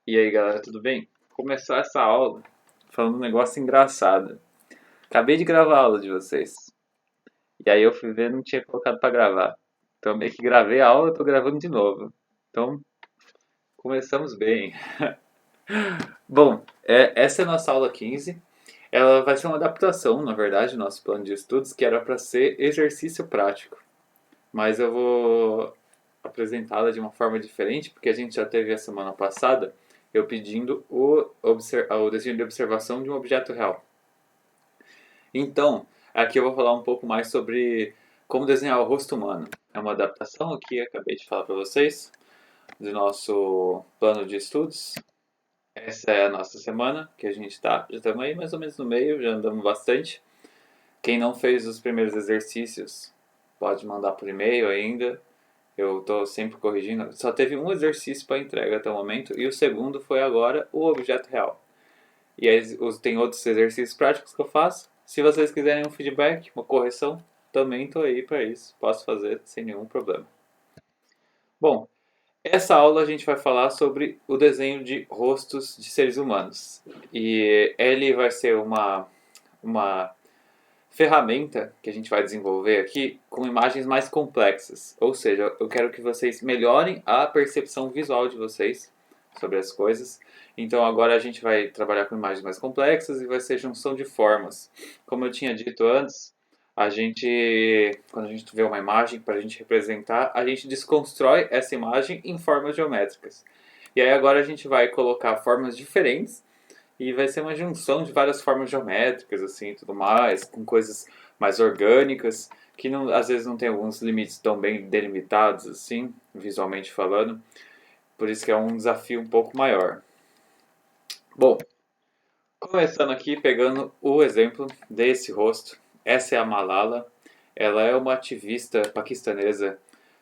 E aí galera, tudo bem? Começar essa aula falando um negócio engraçado. Acabei de gravar a aula de vocês. E aí eu fui ver e não tinha colocado pra gravar. Então meio que gravei a aula e tô gravando de novo. Então começamos bem. Bom, essa é a nossa aula 15. Ela vai ser uma adaptação, na verdade, do nosso plano de estudos, que era para ser exercício prático. Mas eu vou apresentá-la de uma forma diferente, porque a gente já teve a semana passada eu pedindo o desenho de observação de um objeto real. Então, aqui eu vou falar um pouco mais sobre como desenhar o rosto humano. É uma adaptação aqui, acabei de falar para vocês, do nosso plano de estudos. Essa é a nossa semana, que a gente está, já estamos aí mais ou menos no meio, já andamos bastante. Quem não fez os primeiros exercícios, pode mandar por e-mail ainda. Eu estou sempre corrigindo. Só teve um exercício para entrega até o momento, e o segundo foi agora o objeto real. E aí tem outros exercícios práticos que eu faço. Se vocês quiserem um feedback, uma correção, também estou aí para isso. Posso fazer sem nenhum problema. Bom, essa aula a gente vai falar sobre o desenho de rostos de seres humanos. E ele vai ser uma ferramenta que a gente vai desenvolver aqui com imagens mais complexas. Ou seja, eu quero que vocês melhorem a percepção visual de vocês sobre as coisas. Então agora a gente vai trabalhar com imagens mais complexas e vai ser junção de formas. Como eu tinha dito antes, quando a gente vê uma imagem para a gente representar, a gente desconstrói essa imagem em formas geométricas. E aí agora a gente vai colocar formas diferentes e vai ser uma junção de várias formas geométricas, assim, tudo mais, com coisas mais orgânicas, que não, às vezes não tem alguns limites tão bem delimitados, assim, visualmente falando. Por isso que é um desafio um pouco maior. Bom, começando aqui, pegando o exemplo desse rosto. Essa é a Malala. Ela é uma ativista paquistanesa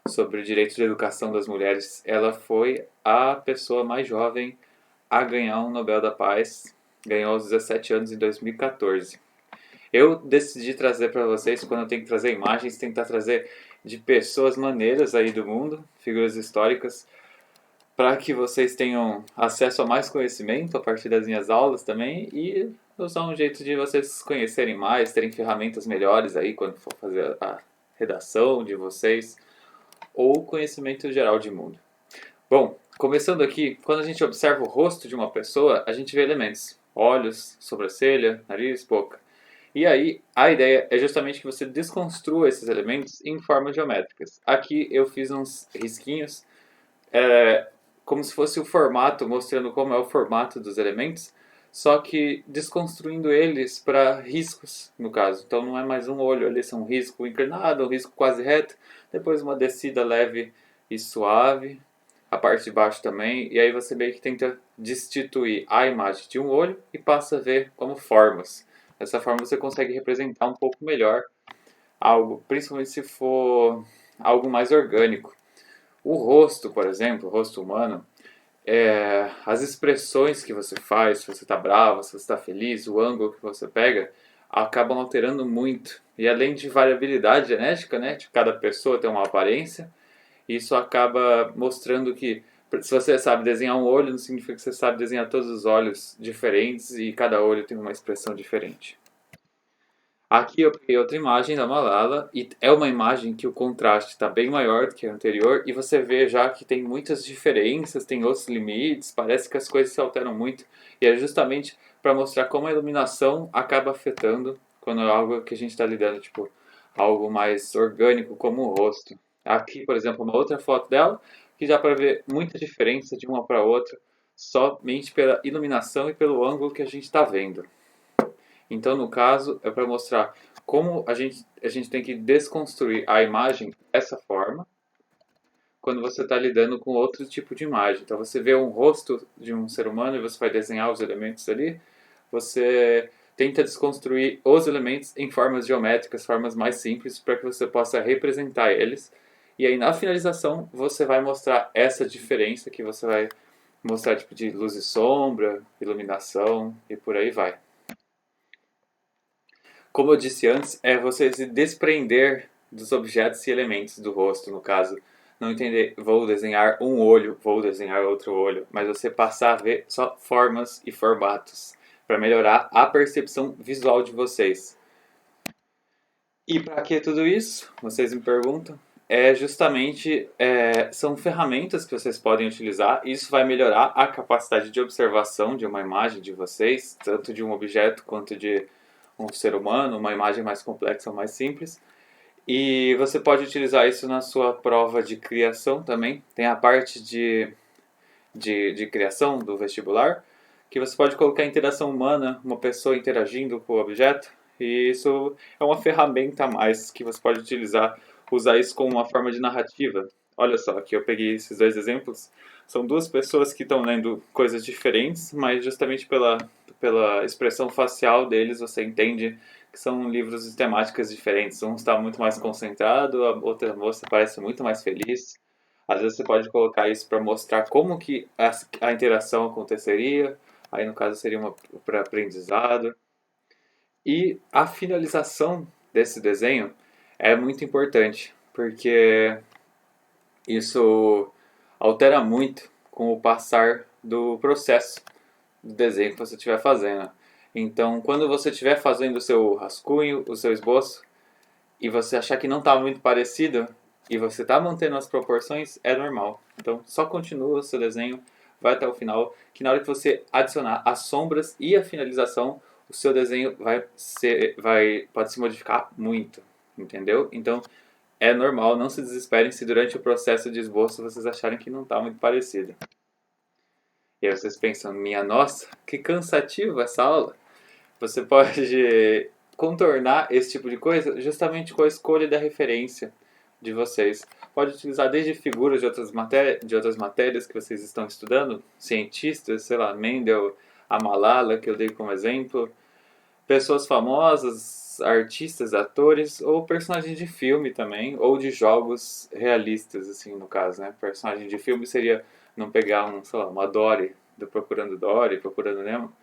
sobre o direito de educação das mulheres. Ela foi a pessoa mais jovem a ganhar um Nobel da Paz. Ganhou aos 17 anos em 2014. Eu decidi trazer para vocês, quando eu tenho que trazer imagens, tentar trazer de pessoas maneiras aí do mundo, figuras históricas, para que vocês tenham acesso a mais conhecimento a partir das minhas aulas também e usar um jeito de vocês conhecerem mais, terem ferramentas melhores aí quando for fazer a redação de vocês ou conhecimento geral de mundo. Bom, começando aqui, quando a gente observa o rosto de uma pessoa, a gente vê elementos: olhos, sobrancelha, nariz, boca. E aí, a ideia é justamente que você desconstrua esses elementos em formas geométricas. Aqui eu fiz uns risquinhos, é, como se fosse o formato, mostrando como é o formato dos elementos, só que desconstruindo eles para riscos, no caso. Então não é mais um olho ali, são um risco inclinado, um risco quase reto, depois uma descida leve e suave, a parte de baixo também, e aí você meio que tenta destituir a imagem de um olho e passa a ver como formas. Dessa forma você consegue representar um pouco melhor algo, principalmente se for algo mais orgânico. O rosto, por exemplo, o rosto humano, as expressões que você faz, se você está bravo, se você está feliz, o ângulo que você pega, acabam alterando muito. E além de variabilidade genética, né, de cada pessoa tem uma aparência, isso acaba mostrando que se você sabe desenhar um olho, não significa que você sabe desenhar todos os olhos diferentes e cada olho tem uma expressão diferente. Aqui eu peguei outra imagem da Malala e é uma imagem que o contraste está bem maior do que a anterior e você vê já que tem muitas diferenças, tem outros limites, parece que as coisas se alteram muito e é justamente para mostrar como a iluminação acaba afetando quando é algo que a gente está lidando, tipo, algo mais orgânico como o rosto. Aqui, por exemplo, uma outra foto dela que dá para ver muita diferença de uma para outra somente pela iluminação e pelo ângulo que a gente está vendo. Então, no caso, é para mostrar como a gente tem que desconstruir a imagem dessa forma quando você está lidando com outro tipo de imagem. Então, você vê um rosto de um ser humano e você vai desenhar os elementos ali, você tenta desconstruir os elementos em formas geométricas, formas mais simples, para que você possa representar eles. E aí, na finalização, você vai mostrar essa diferença que você vai mostrar tipo de luz e sombra, iluminação e por aí vai. Como eu disse antes, é você se desprender dos objetos e elementos do rosto, no caso não entender, vou desenhar um olho, vou desenhar outro olho, mas você passar a ver só formas e formatos para melhorar a percepção visual de vocês. E para que tudo isso? Vocês me perguntam. É justamente são ferramentas que vocês podem utilizar. Isso vai melhorar a capacidade de observação de uma imagem de vocês, tanto de um objeto quanto de um ser humano, uma imagem mais complexa ou mais simples. E você pode utilizar isso na sua prova de criação também. Tem a parte de criação do vestibular, que você pode colocar interação humana, uma pessoa interagindo com o objeto. E isso é uma ferramenta a mais que você pode utilizar, usar isso como uma forma de narrativa. Olha só, aqui eu peguei esses dois exemplos. São duas pessoas que estão lendo coisas diferentes, mas justamente pela expressão facial deles você entende que são livros de temáticas diferentes. Um está muito mais concentrado, a outra moça parece muito mais feliz. Às vezes você pode colocar isso para mostrar como que a interação aconteceria. Aí no caso seria uma para aprendizado. E a finalização desse desenho é muito importante, porque isso altera muito com o passar do processo do desenho que você estiver fazendo. Então, quando você estiver fazendo o seu rascunho, o seu esboço, e você achar que não está muito parecido, e você está mantendo as proporções, é normal. Então, só continua o seu desenho, vai até o final, que na hora que você adicionar as sombras e a finalização, o seu desenho pode se modificar muito, entendeu? Então, é normal, não se desesperem se durante o processo de esboço vocês acharem que não está muito parecido. E aí vocês pensam, minha nossa, que cansativo essa aula. Você pode contornar esse tipo de coisa justamente com a escolha da referência de vocês. Pode utilizar desde figuras de outras matérias que vocês estão estudando, cientistas, sei lá, Mendel, a Malala, que eu dei como exemplo, pessoas famosas, artistas, atores, ou personagens de filme também, ou de jogos realistas, assim, no caso, né? Personagem de filme seria não pegar sei lá, uma Dory, do Procurando Dory, Procurando Nemo,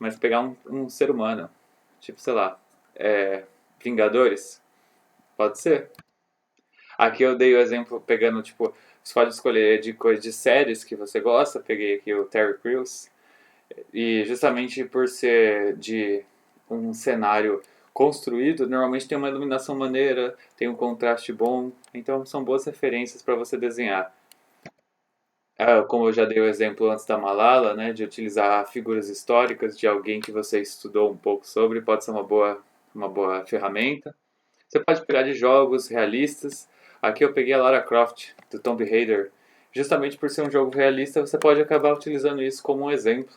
mas pegar um ser humano, tipo, sei lá, Vingadores, pode ser. Aqui eu dei o exemplo pegando, tipo, você pode escolher de coisa de séries que você gosta, peguei aqui o Terry Crews, e justamente por ser de um cenário construído, normalmente tem uma iluminação maneira, tem um contraste bom, então são boas referências para você desenhar. Como eu já dei o exemplo antes da Malala, né, de utilizar figuras históricas de alguém que você estudou um pouco sobre, pode ser uma boa ferramenta. Você pode pegar de jogos realistas. Aqui eu peguei a Lara Croft, do Tomb Raider. Justamente por ser um jogo realista, você pode acabar utilizando isso como um exemplo.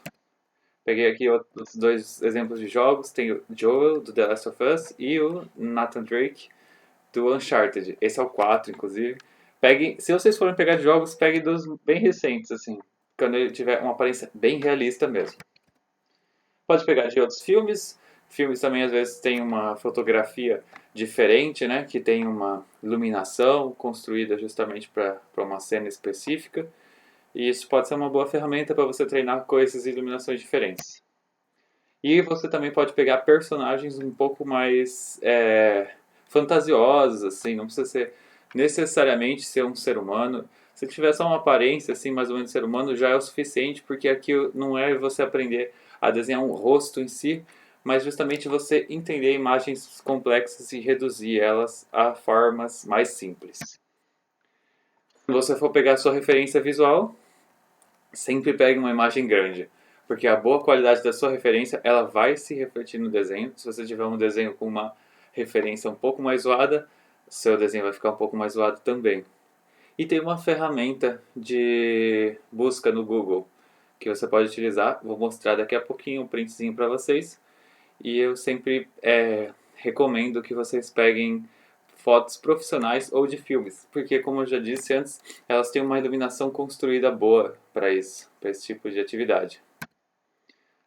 Peguei aqui os dois exemplos de jogos. Tem o Joel, do The Last of Us, e o Nathan Drake, do Uncharted. Esse é o 4, inclusive. Peguem, se vocês forem pegar de jogos, peguem dos bem recentes, assim. Quando ele tiver uma aparência bem realista mesmo. Pode pegar de outros filmes. Filmes também às vezes têm uma fotografia diferente, né? Que tem uma iluminação construída justamente para uma cena específica. E isso pode ser uma boa ferramenta para você treinar coisas e iluminações diferentes. E você também pode pegar personagens um pouco mais fantasiosos, assim, não precisa ser necessariamente ser um ser humano. Se tiver só uma aparência, assim, mais ou menos ser humano, já é o suficiente, porque aqui não é você aprender a desenhar um rosto em si, mas justamente você entender imagens complexas e reduzir elas a formas mais simples. Se você for pegar a sua referência visual, sempre pegue uma imagem grande, porque a boa qualidade da sua referência ela vai se refletir no desenho. Se você tiver um desenho com uma referência um pouco mais zoada, seu desenho vai ficar um pouco mais zoado também. E tem uma ferramenta de busca no Google que você pode utilizar. Vou mostrar daqui a pouquinho um printzinho para vocês. E eu sempre recomendo que vocês peguem fotos profissionais ou de filmes, porque como eu já disse antes, elas têm uma iluminação construída boa para isso, para esse tipo de atividade.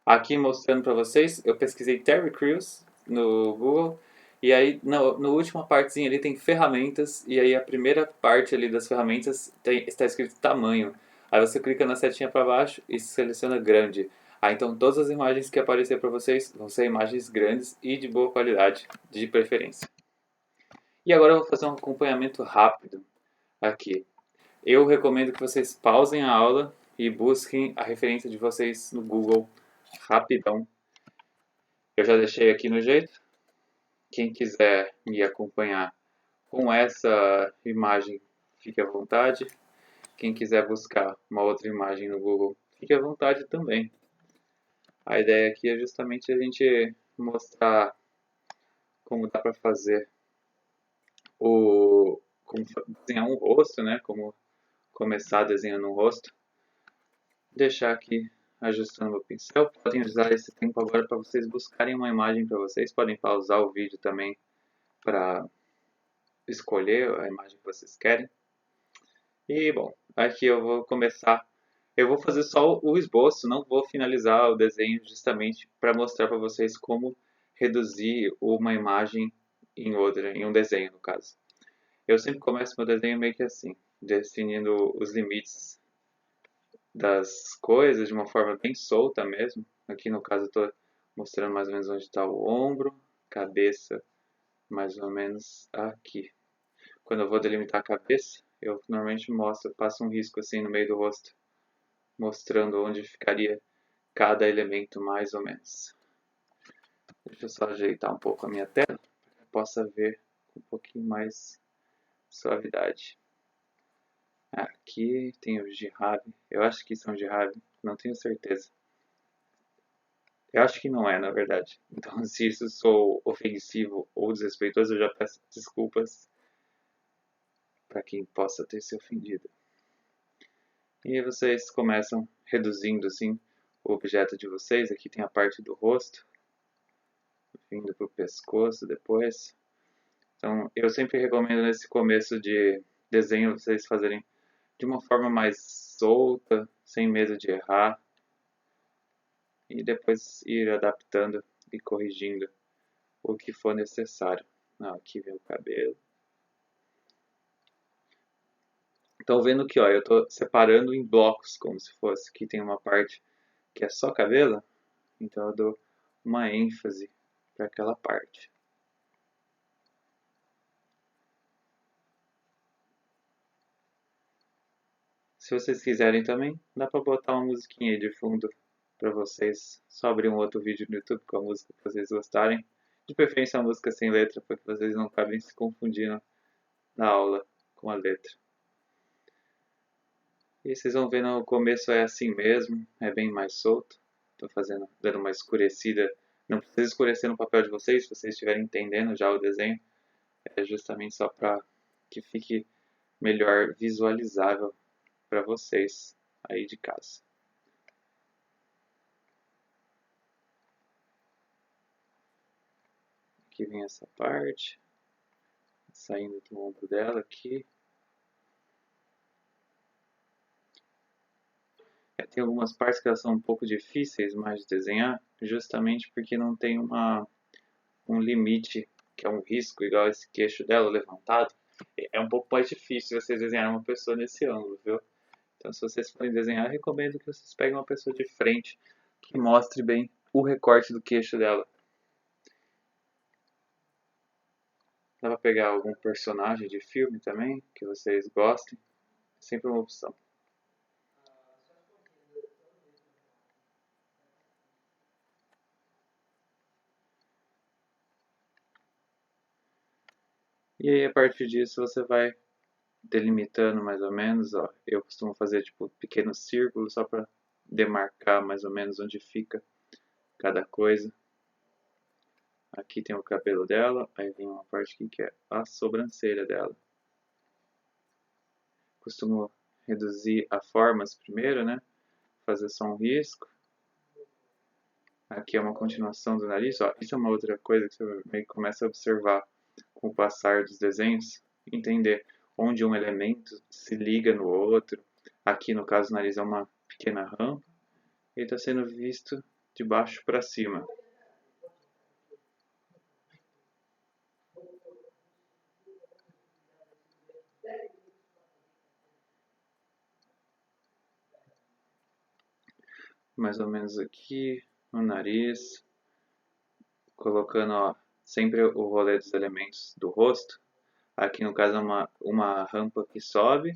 Aqui mostrando para vocês, eu pesquisei Terry Crews no Google e aí no última partezinha ali tem ferramentas e aí a primeira parte ali das ferramentas está escrito tamanho. Aí você clica na setinha para baixo e seleciona grande. Então todas as imagens que aparecer para vocês vão ser imagens grandes e de boa qualidade, de preferência. E agora eu vou fazer um acompanhamento rápido aqui. Eu recomendo que vocês pausem a aula e busquem a referência de vocês no Google rapidão. Eu já deixei aqui no jeito. Quem quiser me acompanhar com essa imagem, fique à vontade. Quem quiser buscar uma outra imagem no Google, fique à vontade também. A ideia aqui é justamente a gente mostrar como dá para fazer como desenhar um rosto, né? Como começar desenhando um rosto. Deixar aqui ajustando meu pincel. Podem usar esse tempo agora para vocês buscarem uma imagem para vocês. Podem pausar o vídeo também para escolher a imagem que vocês querem. E bom, aqui eu vou começar. Eu vou fazer só o esboço, não vou finalizar o desenho justamente para mostrar para vocês como reduzir uma imagem em outra, em um desenho no caso. Eu sempre começo meu desenho meio que assim, definindo os limites das coisas de uma forma bem solta mesmo. Aqui no caso eu estou mostrando mais ou menos onde está o ombro, cabeça mais ou menos aqui. Quando eu vou delimitar a cabeça, eu normalmente passo um risco assim no meio do rosto, mostrando onde ficaria cada elemento mais ou menos. Deixa eu só ajeitar um pouco a minha tela, para que eu possa ver com um pouquinho mais suavidade. Aqui tem o Jihad, eu acho que são Jihad, não tenho certeza. Eu acho que não é, na verdade. Então, se isso sou ofensivo ou desrespeitoso, eu já peço desculpas para quem possa ter se ofendido. E vocês começam reduzindo assim o objeto de vocês. Aqui tem a parte do rosto, vindo para o pescoço depois. Então, eu sempre recomendo nesse começo de desenho vocês fazerem de uma forma mais solta, sem medo de errar, e depois ir adaptando e corrigindo o que for necessário. Aqui vem o cabelo. Estão vendo que ó, eu estou separando em blocos, como se fosse. Aqui tem uma parte que é só cabelo, então eu dou uma ênfase para aquela parte. Se vocês quiserem também, dá para botar uma musiquinha aí de fundo para vocês. Só abrir um outro vídeo no YouTube com a música que vocês gostarem. De preferência uma música sem letra, para que vocês não acabem se confundindo na aula com a letra. E vocês vão ver no começo é assim mesmo, é bem mais solto. Estou dando uma escurecida. Não precisa escurecer no papel de vocês, se vocês estiverem entendendo já o desenho. É justamente só para que fique melhor visualizável para vocês aí de casa. Aqui vem essa parte, saindo do ombro dela aqui. Tem algumas partes que elas são um pouco difíceis mais de desenhar, justamente porque não tem um limite, que é um risco, igual esse queixo dela levantado. É um pouco mais difícil vocês desenharem uma pessoa nesse ângulo, viu? Então, se vocês forem desenhar, eu recomendo que vocês peguem uma pessoa de frente que mostre bem o recorte do queixo dela. Dá pra pegar algum personagem de filme também, que vocês gostem. Sempre uma opção. E aí, a partir disso, você vai delimitando mais ou menos. Ó. Eu costumo fazer tipo pequenos círculos só para demarcar mais ou menos onde fica cada coisa. Aqui tem o cabelo dela, aí vem uma parte aqui que é a sobrancelha dela. Costumo reduzir a formas primeiro, né? Fazer só um risco. Aqui é uma continuação do nariz. Ó. Isso é uma outra coisa que você meio que começa a observar com o passar dos desenhos. Entender onde um elemento se liga no outro. Aqui, no caso, o nariz é uma pequena rampa. Ele está sendo visto de baixo para cima. Mais ou menos aqui no nariz, colocando ó, sempre o rolê dos elementos do rosto. Aqui no caso é uma rampa que sobe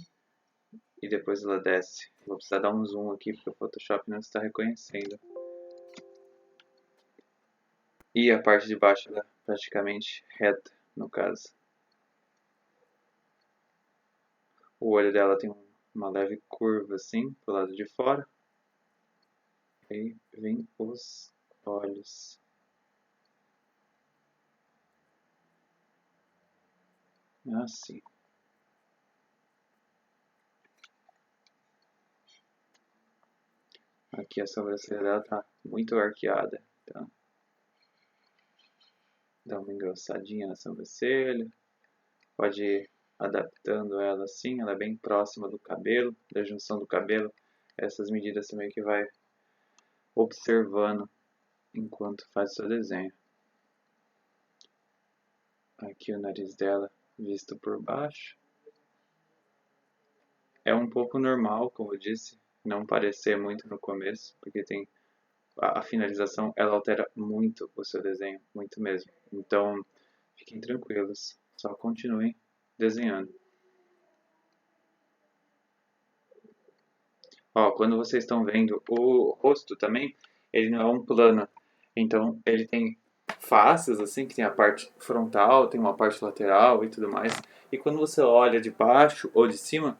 e depois ela desce. Vou precisar dar um zoom aqui porque o Photoshop não está reconhecendo. E a parte de baixo ela é praticamente reta, no caso. O olho dela tem uma leve curva assim, pro lado de fora. Aí vem os olhos. Assim. Aqui a sobrancelha dela tá muito arqueada. Então, dá uma engrossadinha na sobrancelha. Pode ir adaptando ela assim. Ela é bem próxima do cabelo, da junção do cabelo. Essas medidas também que vai observando enquanto faz o seu desenho. Aqui o nariz dela visto por baixo. É um pouco normal, como eu disse, não parecer muito no começo, porque tem a finalização ela altera muito o seu desenho, muito mesmo. Então, fiquem tranquilos, só continuem desenhando. Ó, quando vocês estão vendo o rosto também, ele não é um plano. Então, ele tem faces, assim, que tem a parte frontal, tem uma parte lateral e tudo mais. E quando você olha de baixo ou de cima,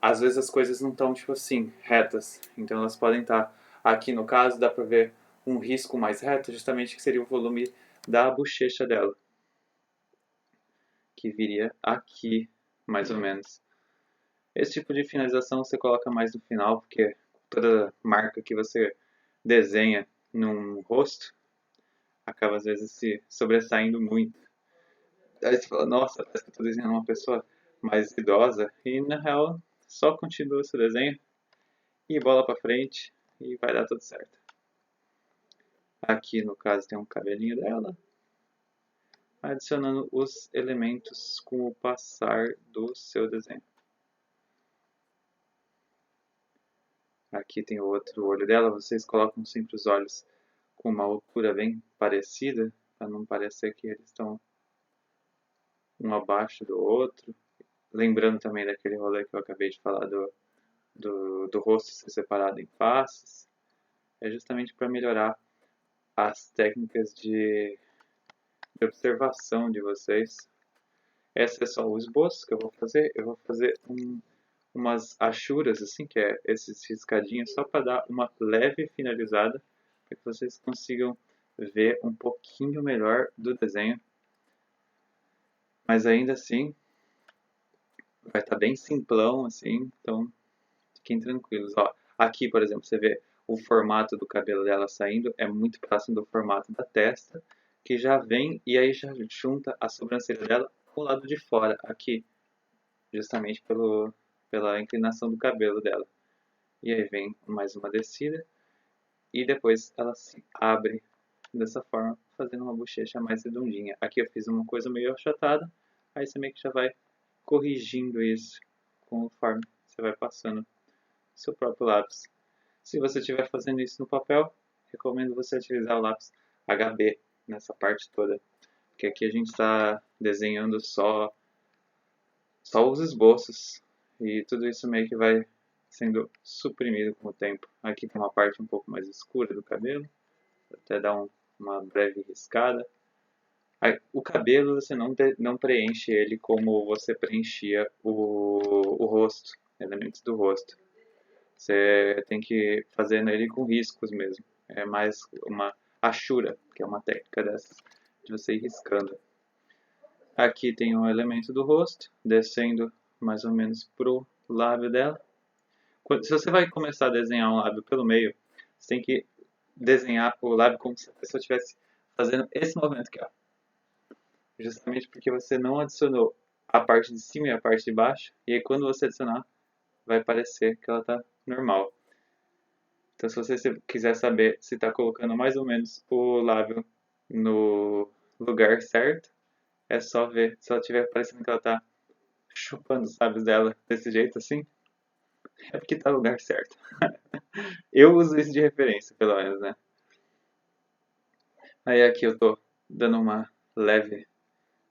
às vezes as coisas não estão, tipo assim, retas. Então, elas podem estar, aqui no caso, dá pra ver um risco mais reto, justamente que seria o volume da bochecha dela. Que viria aqui, mais ou menos. Esse tipo de finalização você coloca mais no final, porque toda marca que você desenha num rosto acaba às vezes se sobressaindo muito. Aí você fala, nossa, parece que eu estou desenhando uma pessoa mais idosa. E na real, só continua seu desenho e bola pra frente e vai dar tudo certo. Aqui no caso tem um cabelinho dela, adicionando os elementos com o passar do seu desenho. Aqui tem o outro olho dela, vocês colocam sempre os olhos com uma altura bem parecida, para não parecer que eles estão um abaixo do outro. Lembrando também daquele rolê que eu acabei de falar do rosto ser separado em faces. É justamente para melhorar as técnicas de observação de vocês. Esse é só o esboço que eu vou fazer. Eu vou fazer umas achuras, assim, que é esses riscadinhos, só para dar uma leve finalizada, para que vocês consigam ver um pouquinho melhor do desenho. Mas ainda assim, vai estar bem simplão, assim, então fiquem tranquilos. Ó, aqui, por exemplo, você vê o formato do cabelo dela saindo, é muito próximo do formato da testa, que já vem e aí já junta a sobrancelha dela com o lado de fora, aqui, justamente pela inclinação do cabelo dela. E aí vem mais uma descida e depois ela se abre dessa forma, fazendo uma bochecha mais redondinha. Aqui eu fiz uma coisa meio achatada, aí você meio que já vai corrigindo isso conforme você vai passando seu próprio lápis. Se você estiver fazendo isso no papel, recomendo você utilizar o lápis HB nessa parte toda, porque aqui a gente está desenhando só os esboços e tudo isso meio que vai sendo suprimido com o tempo. Aqui tem uma parte um pouco mais escura do cabelo, até dar uma breve riscada. O cabelo você não preenche ele como você preenchia o rosto, elementos do rosto. Você tem que fazer nele com riscos mesmo. É mais uma achura, que é uma técnica dessas, de você ir riscando. Aqui tem um elemento do rosto, descendo mais ou menos pro lábio dela. Se você vai começar a desenhar um lábio pelo meio, você tem que desenhar o lábio como se a pessoa estivesse fazendo esse movimento aqui, ó. Justamente porque você não adicionou a parte de cima e a parte de baixo, e aí quando você adicionar, vai parecer que ela está normal. Então se você quiser saber se está colocando mais ou menos o lábio no lugar certo, é só ver. Se ela estiver parecendo que ela está chupando os lábios dela desse jeito assim, é porque está no lugar certo. Eu uso isso de referência, pelo menos, né? Aí aqui eu tô dando uma leve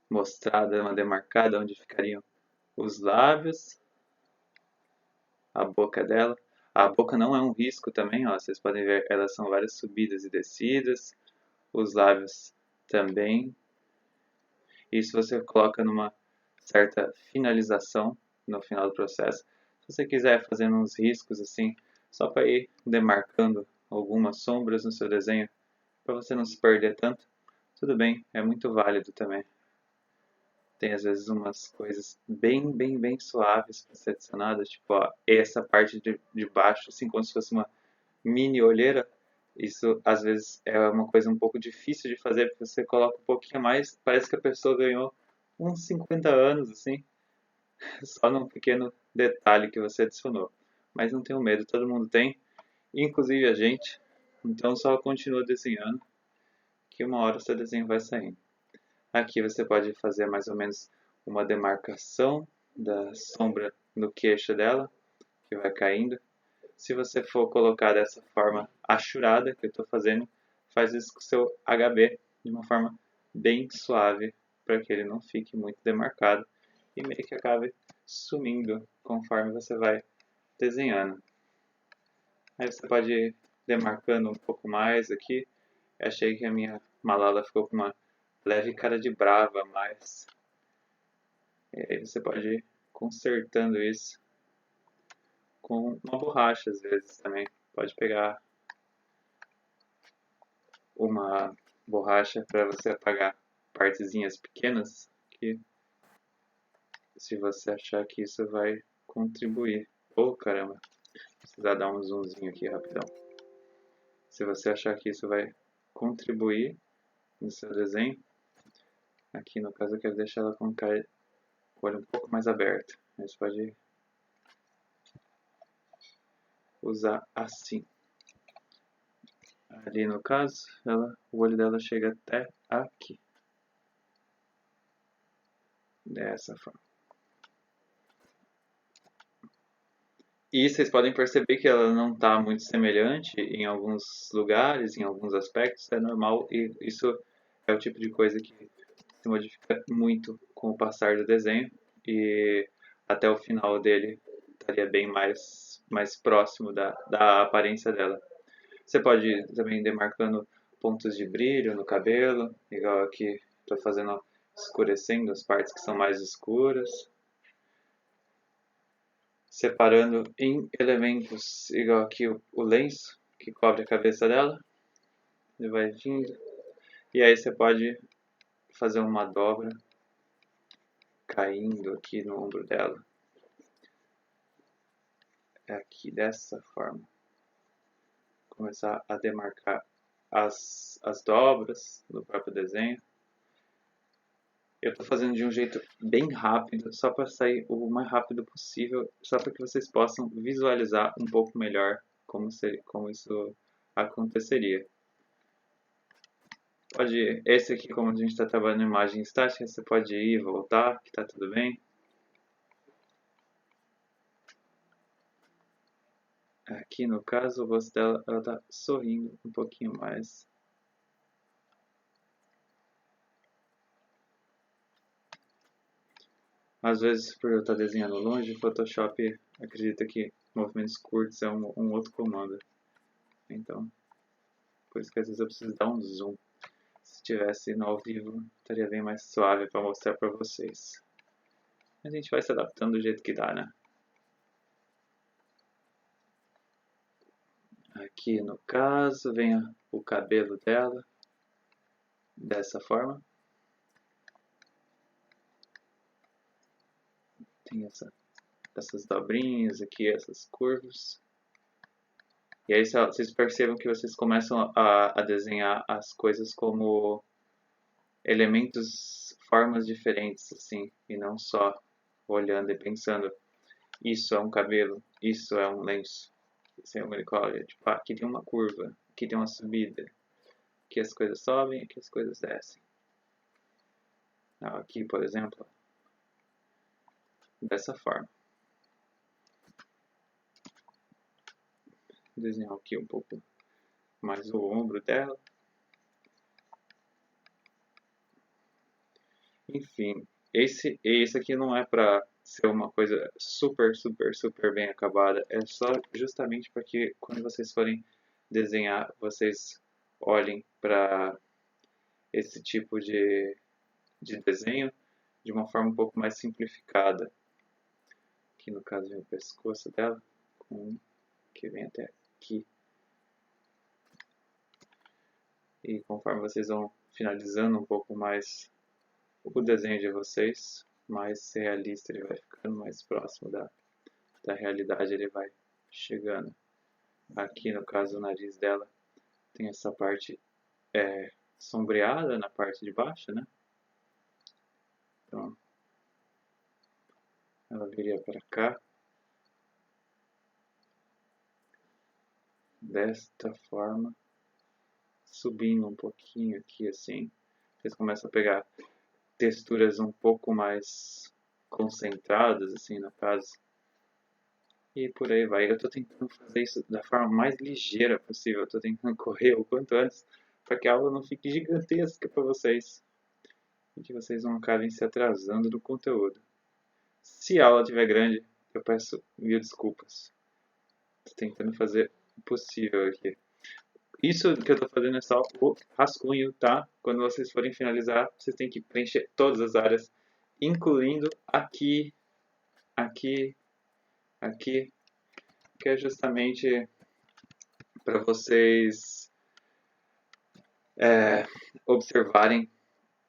mostrada, uma demarcada onde ficariam os lábios. a boca dela. A boca não é um risco também, ó. Vocês podem ver, elas são várias subidas e descidas. Os lábios também. Isso você coloca numa certa finalização no final do processo. Se você quiser fazer uns riscos assim, só para ir demarcando algumas sombras no seu desenho, para você não se perder tanto, tudo bem, é muito válido também. Tem às vezes umas coisas bem suaves para ser adicionadas, tipo ó, essa parte de baixo, assim como se fosse uma mini olheira. Isso às vezes é uma coisa um pouco difícil de fazer, porque você coloca um pouquinho a mais, parece que a pessoa ganhou uns 50 anos, assim, só num pequeno detalhe que você adicionou. Mas não tenho medo, todo mundo tem, inclusive a gente. Então só continua desenhando, que uma hora o seu desenho vai sair. Aqui você pode fazer mais ou menos uma demarcação da sombra no queixo dela, que vai caindo. Se você for colocar dessa forma achurada que eu estou fazendo, faz isso com o seu HB de uma forma bem suave, para que ele não fique muito demarcado e meio que acabe sumindo conforme você vai desenhando. Aí você pode ir demarcando um pouco mais aqui. Eu achei que a minha Malala ficou com uma leve cara de brava, mas e aí você pode ir consertando isso com uma borracha às vezes também. Pode pegar uma borracha para você apagar partezinhas pequenas que se você achar que isso vai contribuir. Oh, caramba, vou precisar dar um zoomzinho aqui rapidão. Se você achar que isso vai contribuir no seu desenho, aqui no caso eu quero deixar ela com o olho um pouco mais aberto. A gente pode usar assim. Ali no caso, o olho dela chega até aqui. Dessa forma. E vocês podem perceber que ela não está muito semelhante em alguns lugares, em alguns aspectos, é normal e isso é o tipo de coisa que se modifica muito com o passar do desenho e até o final dele estaria bem mais próximo da aparência dela. Você pode ir também demarcando pontos de brilho no cabelo, igual aqui estou fazendo escurecendo as partes que são mais escuras. Separando em elementos, igual aqui o lenço que cobre a cabeça dela. Ele vai vindo. E aí você pode fazer uma dobra caindo aqui no ombro dela. É aqui dessa forma. Começar a demarcar as dobras do próprio desenho. Eu estou fazendo de um jeito bem rápido, só para sair o mais rápido possível, só para que vocês possam visualizar um pouco melhor como isso aconteceria. Esse aqui, como a gente está trabalhando em imagem estática, você pode ir e voltar, que está tudo bem. Aqui no caso, o rosto dela está sorrindo um pouquinho mais. Às vezes, por eu estar desenhando longe, o Photoshop acredita que movimentos curtos é um outro comando. Então, por isso que às vezes eu preciso dar um zoom. Se tivesse no ao vivo, estaria bem mais suave para mostrar para vocês. A gente vai se adaptando do jeito que dá, né? Aqui no caso, vem o cabelo dela, dessa forma. Tem essas dobrinhas aqui, essas curvas. E aí vocês percebam que vocês começam a desenhar as coisas como elementos, formas diferentes, assim, e não só olhando e pensando, isso é um cabelo, isso é um lenço. Isso é uma helicóptero. Tipo, aqui tem uma curva, aqui tem uma subida, aqui as coisas sobem, aqui as coisas descem. Aqui, por exemplo, dessa forma. Vou desenhar aqui um pouco mais o ombro dela. Enfim, esse aqui não é para ser uma coisa super, super, super bem acabada. É só justamente para que quando vocês forem desenhar, vocês olhem para esse tipo de desenho de uma forma um pouco mais simplificada. Aqui no caso vem o pescoço dela, que vem até aqui. E conforme vocês vão finalizando um pouco mais o desenho de vocês, mais realista ele vai ficando, mais próximo da realidade ele vai chegando. Aqui no caso o nariz dela tem essa parte sombreada na parte de baixo, né? Então ela viria para cá desta forma, subindo um pouquinho aqui assim. Vocês começam a pegar texturas um pouco mais concentradas assim no caso. E por aí vai. Eu estou tentando fazer isso da forma mais ligeira possível. Eu estou tentando correr o quanto antes para que a aula não fique gigantesca para vocês e que vocês não acabem se atrasando no conteúdo. Se a aula estiver grande, eu peço mil desculpas. Estou tentando fazer o possível aqui. Isso que eu estou fazendo é só o rascunho, tá? Quando vocês forem finalizar, vocês têm que preencher todas as áreas, incluindo aqui, aqui, aqui, que é justamente para vocês observarem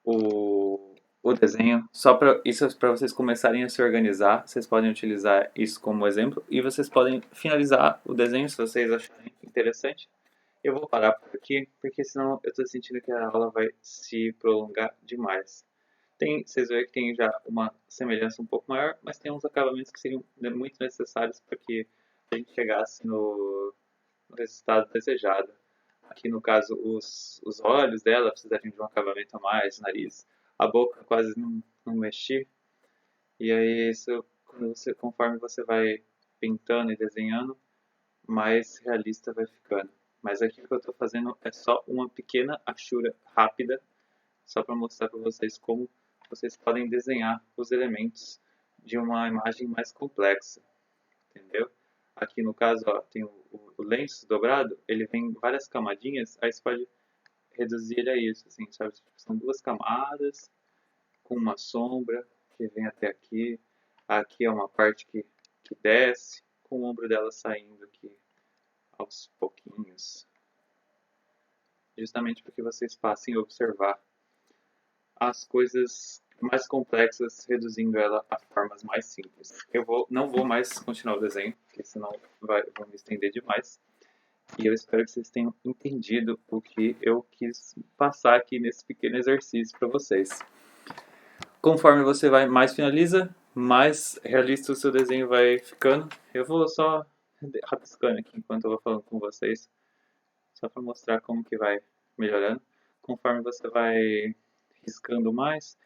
o desenho. Só para isso, para vocês começarem a se organizar, vocês podem utilizar isso como exemplo e vocês podem finalizar o desenho se vocês acharem interessante. Eu vou parar por aqui, porque senão eu estou sentindo que a aula vai se prolongar demais. Vocês veem que tem já uma semelhança um pouco maior, mas tem uns acabamentos que seriam muito necessários para que a gente chegasse no resultado desejado. Aqui no caso, os olhos dela precisariam de um acabamento a mais, o nariz, a boca quase não mexi. E aí isso, conforme você vai pintando e desenhando, mais realista vai ficando. Mas aqui o que eu estou fazendo é só uma pequena achura rápida, só para mostrar para vocês como vocês podem desenhar os elementos de uma imagem mais complexa, entendeu? Aqui no caso, ó, tem o lenço dobrado, ele vem em várias camadinhas, aí você pode reduzir ele a isso, assim, sabe? São duas camadas com uma sombra que vem até aqui. Aqui é uma parte que desce, com o ombro dela saindo aqui aos pouquinhos. Justamente para que vocês passem a observar as coisas mais complexas, reduzindo ela a formas mais simples. Não vou mais continuar o desenho, porque senão vou me estender demais. E eu espero que vocês tenham entendido o que eu quis passar aqui nesse pequeno exercício para vocês. Conforme você vai mais finaliza, mais realista o seu desenho vai ficando. Eu vou só rabiscando aqui enquanto eu vou falando com vocês, só para mostrar como que vai melhorando. Conforme você vai riscando mais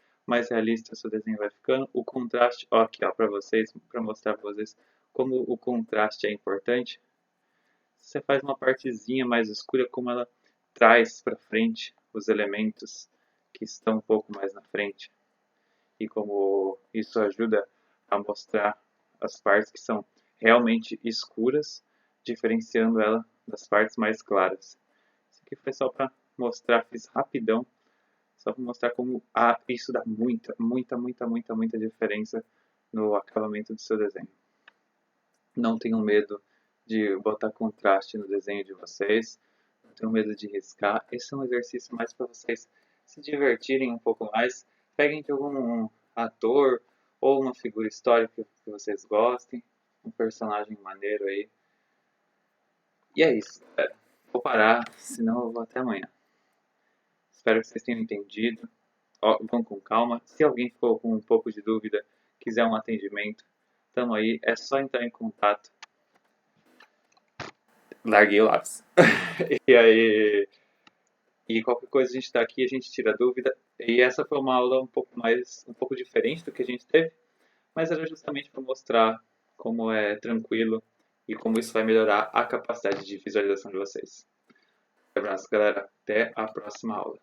realista o seu desenho vai ficando. O contraste, ó, aqui ó, para vocês, para mostrar para vocês como o contraste é importante. Você faz uma partezinha mais escura, como ela traz para frente os elementos que estão um pouco mais na frente. E como isso ajuda a mostrar as partes que são realmente escuras, diferenciando ela das partes mais claras. Isso aqui foi só para mostrar, fiz rapidão, só para mostrar como isso dá muita diferença no acabamento do seu desenho. Não tenham medo de botar contraste no desenho de vocês, não tenham medo de riscar. Esse é um exercício mais para vocês se divertirem um pouco mais. Peguem de algum ator ou uma figura histórica que vocês gostem, um personagem maneiro aí. E é isso, galera. Vou parar, senão eu vou até amanhã. Espero que vocês tenham entendido. Vão com calma. Se alguém ficou com um pouco de dúvida, quiser um atendimento, tamo aí. É só entrar em contato. Larguei o lápis. E aí, e qualquer coisa a gente está aqui, a gente tira dúvida. E essa foi uma aula um pouco diferente do que a gente teve, mas era justamente para mostrar como é tranquilo e como isso vai melhorar a capacidade de visualização de vocês. Um abraço, galera. Até a próxima aula.